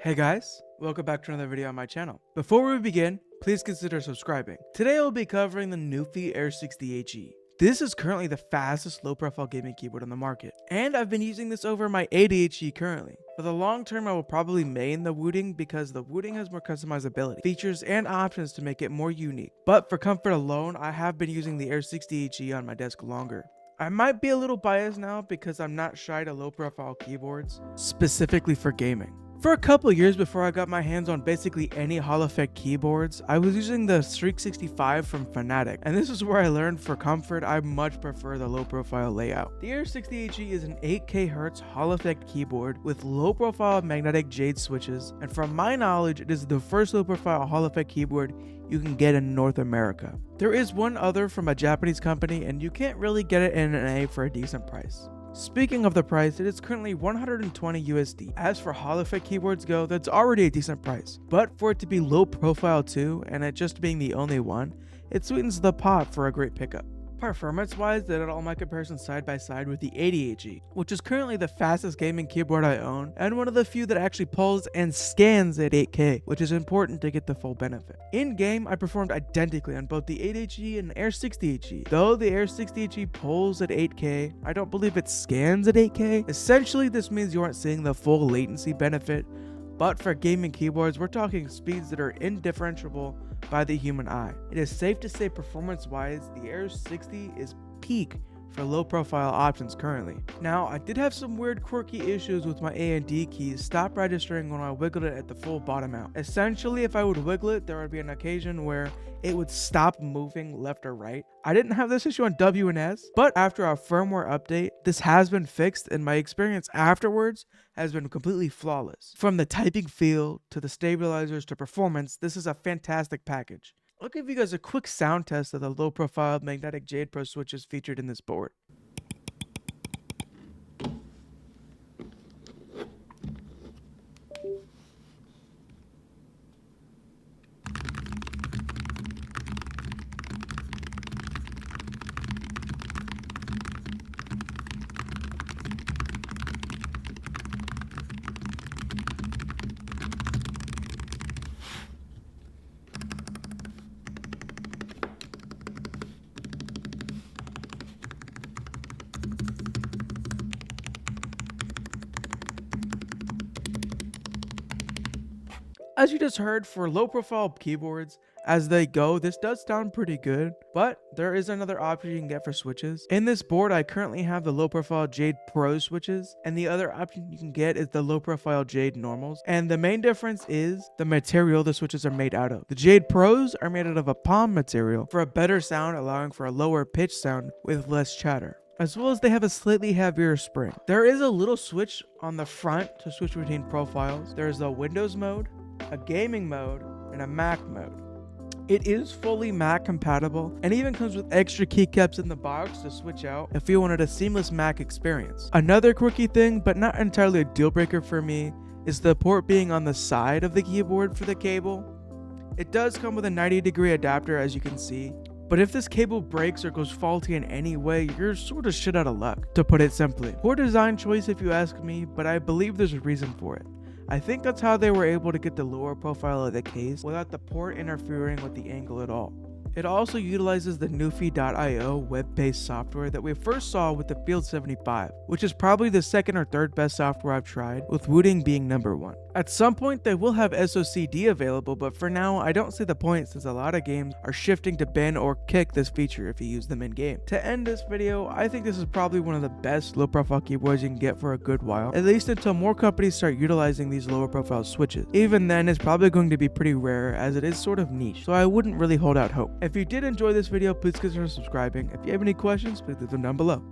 Hey guys, welcome back to another video on my channel. Before we begin, please consider subscribing. Today I'll be covering the Nuphy Air60HE. This is currently the fastest low-profile gaming keyboard on the market, and I've been using this over my ADHD currently. For the long term, I will probably main the Wooting because the Wooting has more customizability, features, and options to make it more unique. But for comfort alone, I have been using the Air60HE on my desk longer. I might be a little biased now because I'm not shy to low-profile keyboards, specifically for gaming. For a couple years before I got my hands on basically any Hall effect keyboards, I was using the Streak 65 from Fnatic, and this is where I learned for comfort I much prefer the low profile layout. The Air60HE is an 8K Hz Hall effect keyboard with low profile magnetic jade switches, and from my knowledge it is the first low profile Hall effect keyboard you can get in North America. There is one other from a Japanese company, and you can't really get it in an A for a decent price. Speaking of the price, it is currently 120 USD. As for Hall effect keyboards go, that's already a decent price. But for it to be low profile too, and it just being the only one, it sweetens the pot for a great pickup. Performance wise, I did all my comparisons side by side with the ADHD, which is currently the fastest gaming keyboard I own, and one of the few that actually pulls and scans at 8K, which is important to get the full benefit. In game, I performed identically on both the ADHD and Air60HE. Though the Air60HE pulls at 8K, I don't believe it scans at 8K. Essentially, this means you aren't seeing the full latency benefit, but for gaming keyboards, we're talking speeds that are indifferentiable by the human eye. It is safe to say performance-wise, the Air60 is peak for low-profile options currently. Now, I did have some weird quirky issues with my A and D keys stop registering when I wiggled it at the full bottom out. Essentially, if I would wiggle it, there would be an occasion where it would stop moving left or right. I didn't have this issue on W and S, but after a firmware update, this has been fixed, and my experience afterwards has been completely flawless. From the typing feel to the stabilizers to performance, this is a fantastic package. I'll give you guys a quick sound test of the low profile magnetic Jade Pro switches featured in this board. As you just heard, for low profile keyboards as they go, this does sound pretty good, but there is another option you can get for switches. In this board, I currently have the low profile Jade Pro switches, and the other option you can get is the low profile Jade normals. And the main difference is the material the switches are made out of. The Jade Pros are made out of a palm material for a better sound, allowing for a lower pitch sound with less chatter, as well as they have a slightly heavier spring. There is a little switch on the front to switch between profiles. There is a Windows mode, a gaming mode, and a Mac mode. It is fully Mac compatible and even comes with extra keycaps in the box to switch out if you wanted a seamless Mac experience. Another quirky thing, but not entirely a deal breaker for me, is the port being on the side of the keyboard for the cable. It does come with a 90-degree adapter, as you can see, but if this cable breaks or goes faulty in any way, you're sort of shit out of luck, to put it simply. Poor design choice if you ask me, but I believe there's a reason for it. I think that's how they were able to get the lower profile of the case without the port interfering with the angle at all. It also utilizes the Nuphy.io web-based software that we first saw with the Field 75, which is probably the second or third best software I've tried, with Wooting being number one. At some point they will have SOCD available, but for now I don't see the point since a lot of games are shifting to ban or kick this feature if you use them in game. To end this video, I think this is probably one of the best low profile keyboards you can get for a good while, at least until more companies start utilizing these lower profile switches. Even then, it's probably going to be pretty rare as it is sort of niche, so I wouldn't really hold out hope. If you did enjoy this video, please consider subscribing. If you have any questions, please leave them down below.